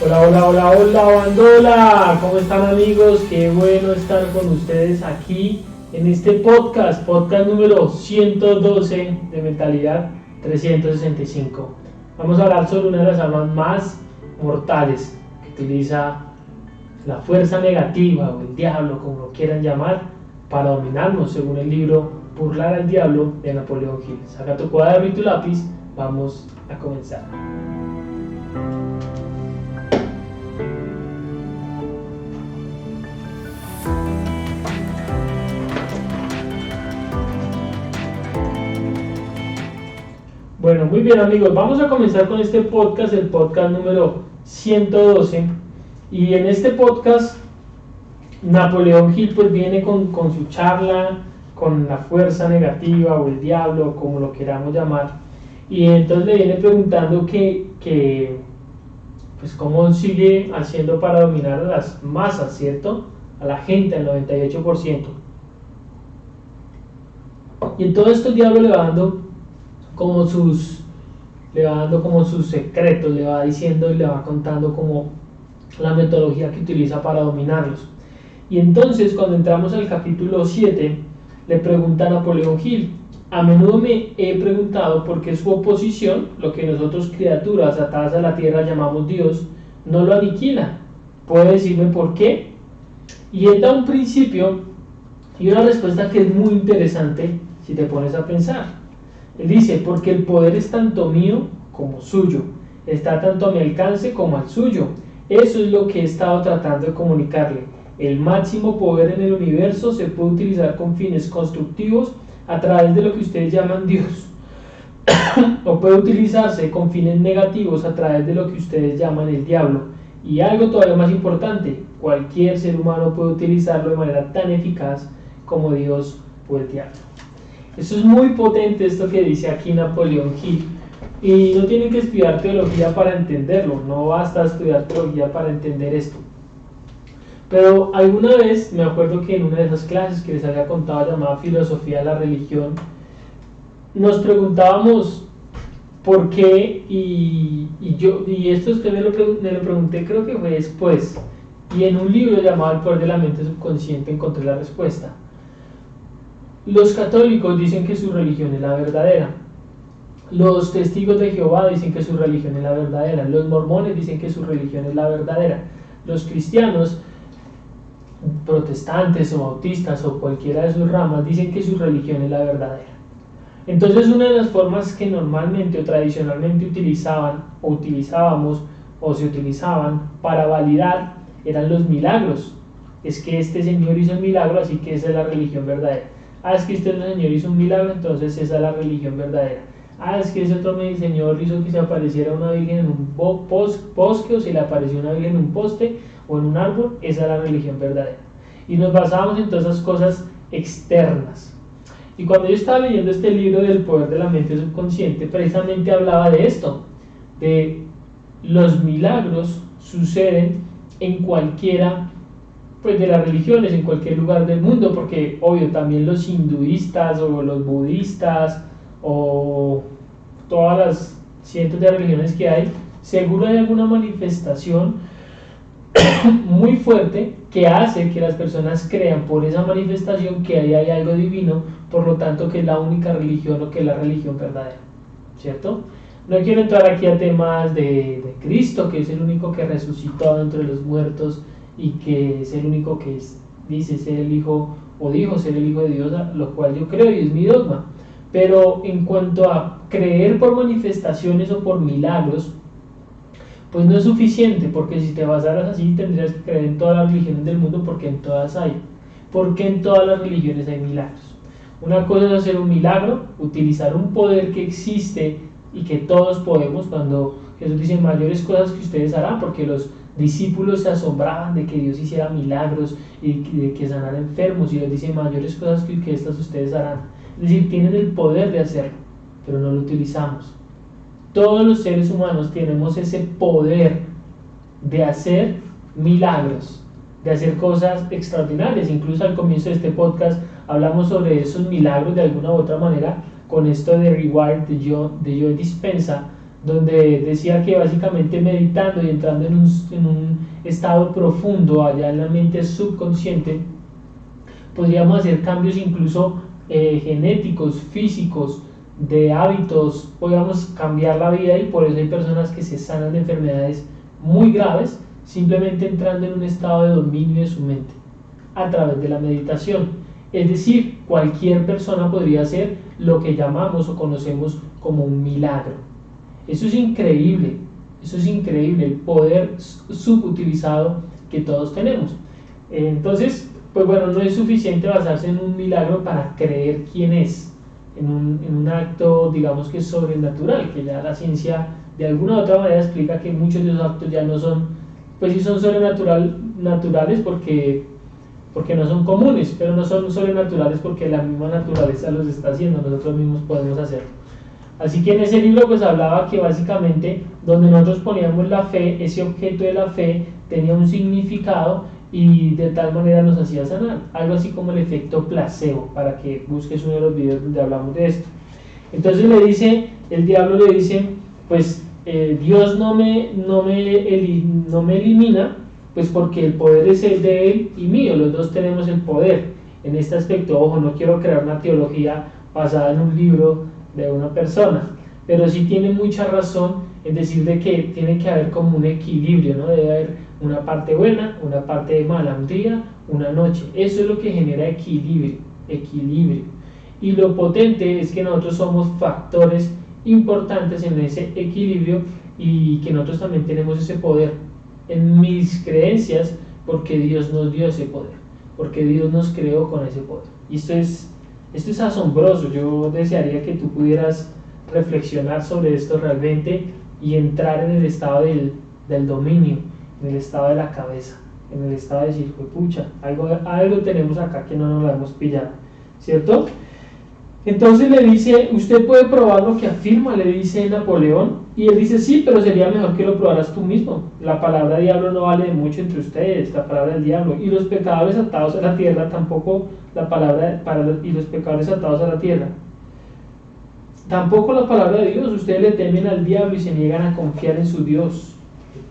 Hola, hola, hola, hola, bandola. ¿Cómo están, amigos? Qué bueno estar con ustedes aquí en este podcast número 112 de Mentalidad 365. Vamos a hablar sobre una de las armas más mortales que utiliza la fuerza negativa o el diablo, como lo quieran llamar, para dominarnos, según el libro Burlar al Diablo de Napoleón Hill. Saca tu cuaderno y tu lápiz, vamos a comenzar. Bueno, muy bien, amigos, vamos a comenzar con este podcast, el podcast número 112. Y en este podcast Napoleón Hill pues viene con su charla, con la fuerza negativa o el diablo, como lo queramos llamar. Y entonces le viene preguntando pues cómo sigue haciendo para dominar a las masas, ¿cierto? A la gente, al 98%. Y en todo esto el diablo le va dando como sus secretos, le va diciendo y le va contando como la metodología que utiliza para dominarlos. Y entonces cuando entramos al capítulo 7, le pregunta a Napoleón Hill: a menudo me he preguntado por qué su oposición, lo que nosotros criaturas atadas a la tierra llamamos Dios, no lo aniquila. ¿Puede decirme por qué? Y él da un principio y una respuesta que es muy interesante si te pones a pensar. Él dice: porque el poder es tanto mío como suyo, está tanto a mi alcance como al suyo. Eso es lo que he estado tratando de comunicarle. El máximo poder en el universo se puede utilizar con fines constructivos a través de lo que ustedes llaman Dios, o puede utilizarse con fines negativos a través de lo que ustedes llaman el diablo. Y algo todavía más importante: cualquier ser humano puede utilizarlo de manera tan eficaz como Dios o el diablo. Eso es muy potente, esto que dice aquí Napoleón Hill. Y no tienen que estudiar teología para entenderlo, no basta estudiar teología para entender esto. Pero alguna vez me acuerdo que en una de esas clases que les había contado, llamada Filosofía de la Religión, nos preguntábamos por qué, y esto usted me lo pregunté, creo que fue después, y en un libro llamado El Poder de la Mente Subconsciente encontré la respuesta. Los católicos dicen que su religión es la verdadera. Los testigos de Jehová dicen que su religión es la verdadera. Los mormones dicen que su religión es la verdadera. Los cristianos, protestantes o bautistas o cualquiera de sus ramas, dicen que su religión es la verdadera. Entonces, una de las formas que normalmente o tradicionalmente utilizábamos o se utilizaban para validar eran los milagros. Es que este señor hizo un milagro, así que esa es la religión verdadera. Es que este señor hizo un milagro, entonces esa es la religión verdadera. Es que ese otro señor hizo que se apareciera una virgen en un bosque, o se le apareció una virgen en un poste o en un árbol, esa es la religión verdadera. Y nos basábamos en todas esas cosas externas. Y cuando yo estaba leyendo este libro del Poder de la Mente Subconsciente, precisamente hablaba de esto, de los milagros suceden en cualquiera pues de las religiones, en cualquier lugar del mundo, porque obvio también los hinduistas o los budistas o todas las cientos de religiones que hay, seguro hay alguna manifestación muy fuerte que hace que las personas crean por esa manifestación que ahí hay algo divino, por lo tanto que es la única religión o que es la religión verdadera, ¿cierto? No quiero entrar aquí a temas de Cristo, que es el único que resucitó entre los muertos y que es el único que dice ser el Hijo, o dijo ser el Hijo de Dios, lo cual yo creo y es mi dogma. Pero en cuanto a creer por manifestaciones o por milagros, pues no es suficiente, porque si te basaras así tendrías que creer en todas las religiones del mundo, porque en todas hay. Porque en todas las religiones hay milagros. Una cosa es hacer un milagro, utilizar un poder que existe y que todos podemos. Cuando Jesús dice: mayores cosas que ustedes harán, porque los discípulos se asombraban de que Dios hiciera milagros y de que sanara enfermos, y Dios dice: mayores cosas que estas ustedes harán. Es decir, tienen el poder de hacerlo, pero no lo utilizamos. Todos los seres humanos tenemos ese poder de hacer milagros, de hacer cosas extraordinarias. Incluso al comienzo de este podcast hablamos sobre esos milagros de alguna u otra manera con esto de Rewire de Joe Dispenza, donde decía que básicamente meditando y entrando en un estado profundo allá en la mente subconsciente, podríamos hacer cambios incluso genéticos, físicos, de hábitos, podríamos cambiar la vida, y por eso hay personas que se sanan de enfermedades muy graves simplemente entrando en un estado de dominio de su mente a través de la meditación. Es decir, cualquier persona podría hacer lo que llamamos o conocemos como un milagro. Eso es increíble el poder subutilizado que todos tenemos. Entonces, pues bueno, no es suficiente basarse en un milagro para creer quién es, en un acto, digamos que sobrenatural, que ya la ciencia de alguna u otra manera explica que muchos de esos actos ya no son, pues sí son naturales porque no son comunes, pero no son sobrenaturales porque la misma naturaleza los está haciendo, nosotros mismos podemos hacerlo. Así que en ese libro pues hablaba que básicamente donde nosotros poníamos la fe, ese objeto de la fe tenía un significado y de tal manera nos hacía sanar, algo así como el efecto placebo, para que busques uno de los videos donde hablamos de esto. Entonces el diablo le dice, pues Dios no me elimina, pues porque el poder es el de él y mío, los dos tenemos el poder en este aspecto. Ojo, no quiero crear una teología basada en un libro de una persona, pero sí tiene mucha razón en decir de que tiene que haber como un equilibrio, ¿no? Debe haber una parte buena, una parte mala, un día, una noche. Eso es lo que genera equilibrio. Y lo potente es que nosotros somos factores importantes en ese equilibrio y que nosotros también tenemos ese poder. En mis creencias, porque Dios nos dio ese poder, porque Dios nos creó con ese poder. Y esto es asombroso. Yo desearía que tú pudieras reflexionar sobre esto realmente y entrar en el estado del dominio, en el estado de la cabeza, en el estado de decir, pucha, algo tenemos acá que no nos lo hemos pillado, ¿cierto? Entonces le dice, usted puede probar lo que afirma, le dice Napoleón, y él dice, sí, pero sería mejor que lo probaras tú mismo. La palabra diablo no vale de mucho entre ustedes, la palabra del diablo, y los pecadores atados a la tierra, tampoco la palabra y los pecadores atados a la tierra. Tampoco la palabra de Dios. Ustedes le temen al diablo y se niegan a confiar en su Dios.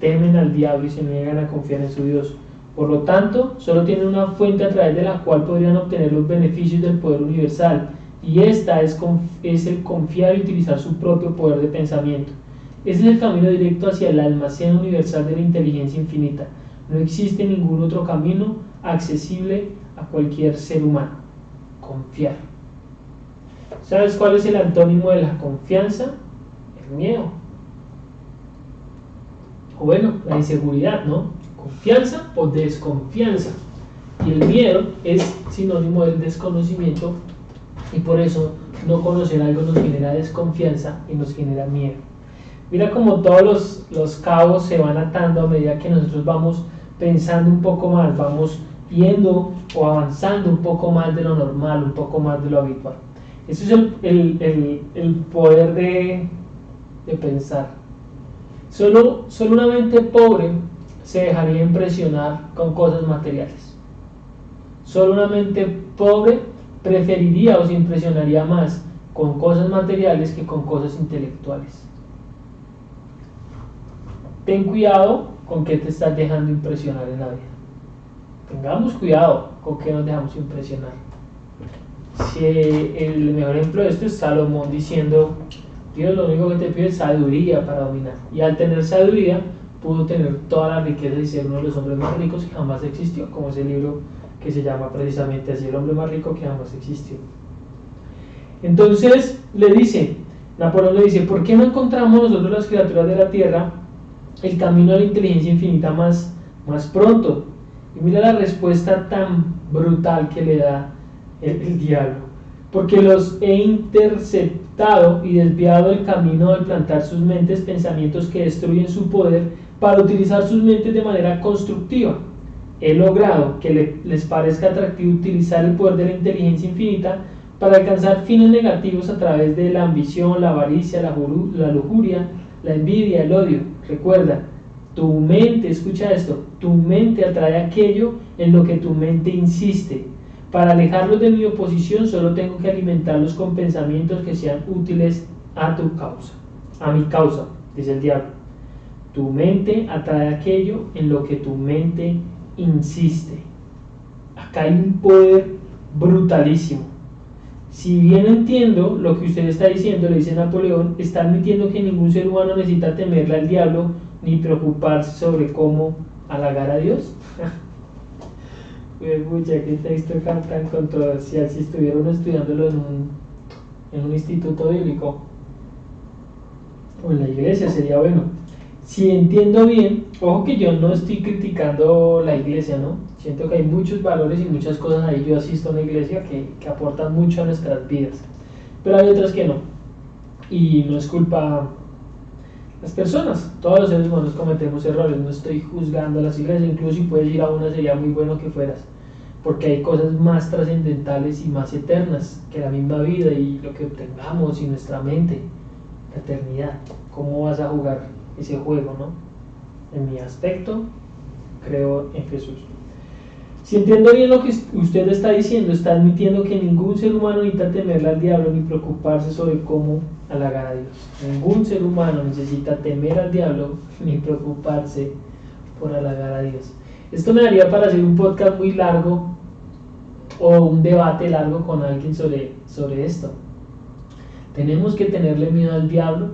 Temen al diablo y se niegan a confiar en su Dios. Por lo tanto, solo tienen una fuente a través de la cual podrían obtener los beneficios del poder universal, y esta es el confiar y utilizar su propio poder de pensamiento. Ese es el camino directo hacia el almacén universal de la inteligencia infinita. No existe ningún otro camino accesible a cualquier ser humano. Confiar. ¿Sabes cuál es el antónimo de la confianza? El miedo. O bueno, la inseguridad, ¿no? Confianza o desconfianza. Y el miedo es sinónimo del desconocimiento, y por eso no conocer algo nos genera desconfianza y nos genera miedo. Mira cómo todos los cabos se van atando a medida que nosotros vamos pensando un poco más, vamos viendo o avanzando un poco más de lo normal, un poco más de lo habitual. Ese es el poder de pensar. Solo una mente pobre se dejaría impresionar con cosas materiales. Solo una mente pobre preferiría o se impresionaría más con cosas materiales que con cosas intelectuales. Ten cuidado con qué te estás dejando impresionar en la vida. Tengamos cuidado con qué nos dejamos impresionar. Si el mejor ejemplo de esto es Salomón diciendo, Dios lo único que te pide es sabiduría para dominar, y al tener sabiduría pudo tener toda la riqueza y ser uno de los hombres más ricos que jamás existió, como ese libro que se llama precisamente así, el hombre más rico que jamás existió. Entonces Napoleón le dice, ¿por qué no encontramos nosotros las criaturas de la tierra el camino a la inteligencia infinita más pronto? Y mira la respuesta tan brutal que le da el diablo: porque los he interceptado y desviado el camino al plantar sus mentes pensamientos que destruyen su poder para utilizar sus mentes de manera constructiva. He logrado que les parezca atractivo utilizar el poder de la inteligencia infinita para alcanzar fines negativos a través de la ambición, la avaricia, la lujuria, la envidia, el odio. Recuerda, tu mente, escucha esto, tu mente atrae aquello en lo que tu mente insiste. Para alejarlos de mi oposición solo tengo que alimentarlos con pensamientos que sean útiles a mi causa. dice el diablo. Tu mente atrae aquello en lo que tu mente insiste. Acá hay un poder brutalísimo. Si bien entiendo lo que usted está diciendo, le dice Napoleón, está admitiendo que ningún ser humano necesita temerle al diablo ni preocuparse sobre cómo halagar a Dios. Mucha, qué texto tan controversial, si estuvieron estudiándolo en un instituto bíblico o en la iglesia sería bueno. Si entiendo bien, ojo que yo no estoy criticando la iglesia, ¿no? Siento que hay muchos valores y muchas cosas ahí. Yo asisto a una iglesia que aportan mucho a nuestras vidas, pero hay otras que no. Y no es culpa de las personas. Todos los seres humanos cometemos errores. No estoy juzgando a las iglesias. Incluso si puedes ir a una sería muy bueno que fueras, porque hay cosas más trascendentales y más eternas que la misma vida y lo que obtengamos y nuestra mente. La eternidad. ¿Cómo vas a jugar ese juego, no? En mi aspecto, creo en Jesús. Si entiendo bien lo que usted está diciendo, está admitiendo que ningún ser humano necesita temerle al diablo ni preocuparse sobre cómo halagar a Dios. Ningún ser humano necesita temer al diablo ni preocuparse por halagar a Dios. Esto me daría para hacer un podcast muy largo o un debate largo con alguien sobre esto. Tenemos que tenerle miedo al diablo.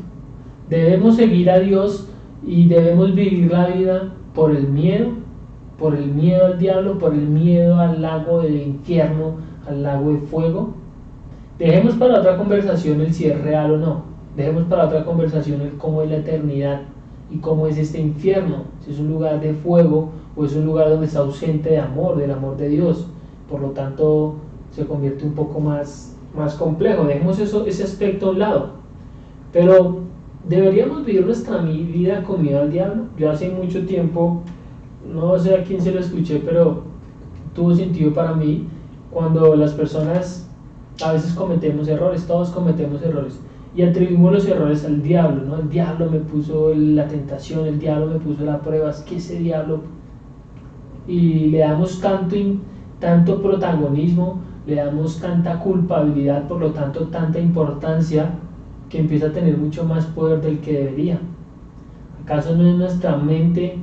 Debemos seguir a Dios y debemos vivir la vida por el miedo al diablo, por el miedo al lago del infierno, al lago de fuego. Dejemos para otra conversación el si es real o no. Dejemos para otra conversación el cómo es la eternidad y cómo es este infierno, si es un lugar de fuego o es un lugar donde está ausente de amor, del amor de Dios. Por lo tanto, se convierte un poco más complejo. Dejemos ese aspecto a un lado. Pero deberíamos vivir nuestra vida con miedo al diablo. Yo hace mucho tiempo, no sé a quién se lo escuché, pero tuvo sentido para mí cuando las personas a veces cometemos errores, todos cometemos errores y atribuimos los errores al diablo, ¿no? El diablo me puso la tentación, el diablo me puso la prueba, es que ese diablo, y le damos tanto protagonismo, le damos tanta culpabilidad, por lo tanto tanta importancia, que empieza a tener mucho más poder del que debería. ¿Acaso no es nuestra mente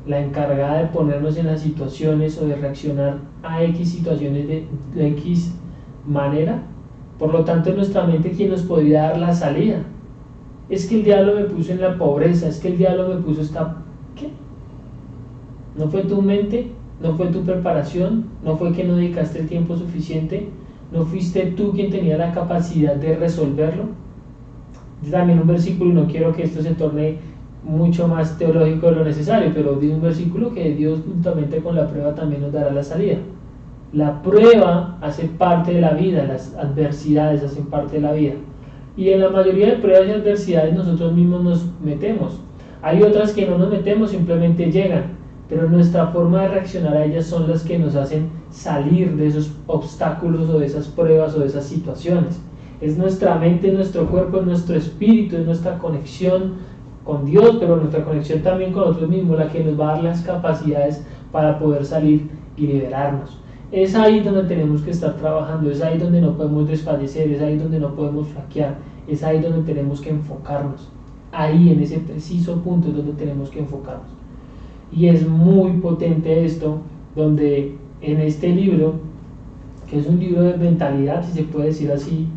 la encargada de ponernos en las situaciones o de reaccionar a X situaciones de X manera? Por lo tanto, es nuestra mente quien nos podría dar la salida. Es que el diablo me puso en la pobreza, es que el diablo me puso ¿Qué? ¿No fue tu mente? ¿No fue tu preparación? ¿No fue que no dedicaste el tiempo suficiente? ¿No fuiste tú quien tenía la capacidad de resolverlo? También un versículo, y no quiero que esto se torne mucho más teológico de lo necesario, pero dice un versículo que Dios juntamente con la prueba también nos dará la salida. La prueba hace parte de la vida, las adversidades hacen parte de la vida, y en la mayoría de pruebas y adversidades nosotros mismos nos metemos. Hay otras que no nos metemos, simplemente llegan, pero nuestra forma de reaccionar a ellas son las que nos hacen salir de esos obstáculos o de esas pruebas o de esas situaciones. Es nuestra mente, nuestro cuerpo, nuestro espíritu, es nuestra conexión con Dios, pero nuestra conexión también con nosotros mismos, la que nos va a dar las capacidades para poder salir y liberarnos. Es ahí donde tenemos que estar trabajando, es ahí donde no podemos desfallecer, es ahí donde no podemos flaquear, es ahí donde tenemos que enfocarnos. Ahí, en ese preciso punto, es donde tenemos que enfocarnos. Y es muy potente esto, donde en este libro, que es un libro de mentalidad, si se puede decir así,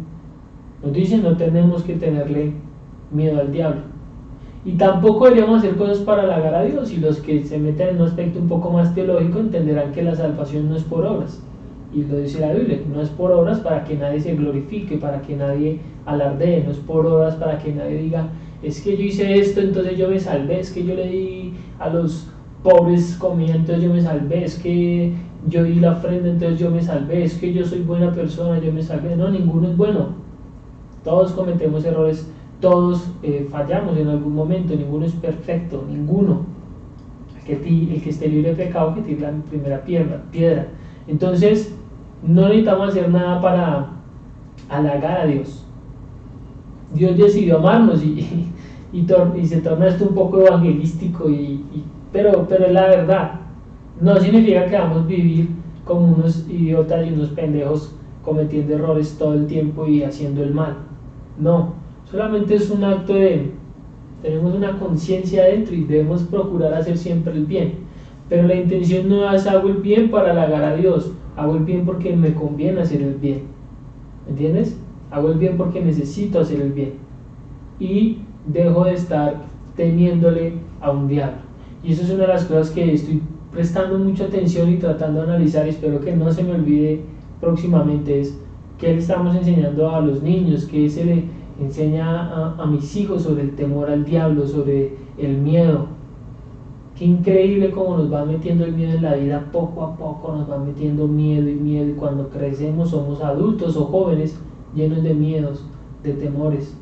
nos dice no tenemos que tenerle miedo al diablo. Y tampoco deberíamos hacer cosas para halagar a Dios, y los que se meten en un aspecto un poco más teológico entenderán que la salvación no es por obras, y lo dice la Biblia, no es por obras para que nadie se glorifique, para que nadie alardee, no es por obras para que nadie diga, es que yo hice esto, entonces yo me salvé, es que yo le di a los pobres comida, entonces yo me salvé, es que yo di la ofrenda, entonces yo me salvé, es que yo soy buena persona, yo me salvé. No, ninguno es bueno, todos cometemos errores, todos fallamos en algún momento, ninguno es perfecto, ninguno. El que esté libre de pecado, que tire la primera piedra. Entonces, no necesitamos hacer nada para halagar a Dios. Dios decidió amarnos y se torna esto un poco evangelístico, pero es la verdad. No significa que vamos a vivir como unos idiotas y unos pendejos cometiendo errores todo el tiempo y haciendo el mal. No. Solamente es un acto de tenemos una conciencia dentro y debemos procurar hacer siempre el bien. Pero la intención no es hago el bien para halagar a Dios, hago el bien porque me conviene hacer el bien. ¿Me entiendes? Hago el bien porque necesito hacer el bien. Y dejo de estar temiéndole a un diablo. Y eso es una de las cosas que estoy prestando mucha atención y tratando de analizar, y espero que no se me olvide próximamente, es qué le estamos enseñando a los niños, qué se le enseña a mis hijos sobre el temor al diablo, sobre el miedo. Qué increíble cómo nos va metiendo el miedo en la vida, poco a poco nos va metiendo miedo, y cuando crecemos somos adultos o jóvenes llenos de miedos, de temores.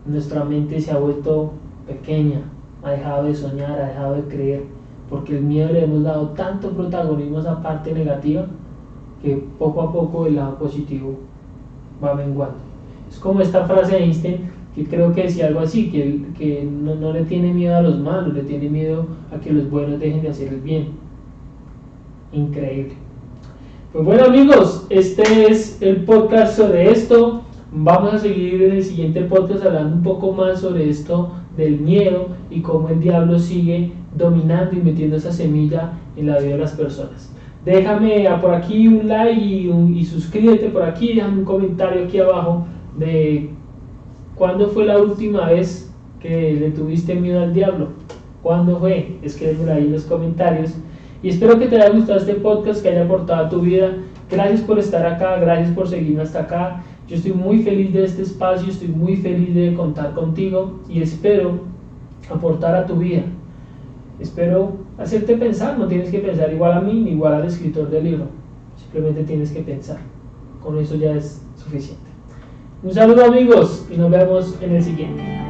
Nuestra mente se ha vuelto pequeña, ha dejado de soñar, ha dejado de creer, porque el miedo le hemos dado tanto protagonismo a esa parte negativa que poco a poco el lado positivo va menguando. Es como esta frase de Einstein, que creo que decía algo así, que no le tiene miedo a los malos, le tiene miedo a que los buenos dejen de hacer el bien. Increíble. Pues bueno, amigos, este es el podcast sobre esto. Vamos a seguir en el siguiente podcast hablando un poco más sobre esto del miedo y cómo el diablo sigue dominando y metiendo esa semilla en la vida de las personas. Déjame por aquí un like y suscríbete por aquí, déjame un comentario aquí abajo de cuándo fue la última vez que le tuviste miedo al diablo. ¿Cuándo fue? Escríbelo ahí en los comentarios. Y espero que te haya gustado este podcast, que haya aportado a tu vida. Gracias por estar acá, gracias por seguirme hasta acá. Yo estoy muy feliz de este espacio, estoy muy feliz de contar contigo y espero aportar a tu vida. Espero hacerte pensar, no tienes que pensar igual a mí ni igual al escritor del libro. Simplemente tienes que pensar. Con eso ya es suficiente. Un saludo, amigos, y nos vemos en el siguiente.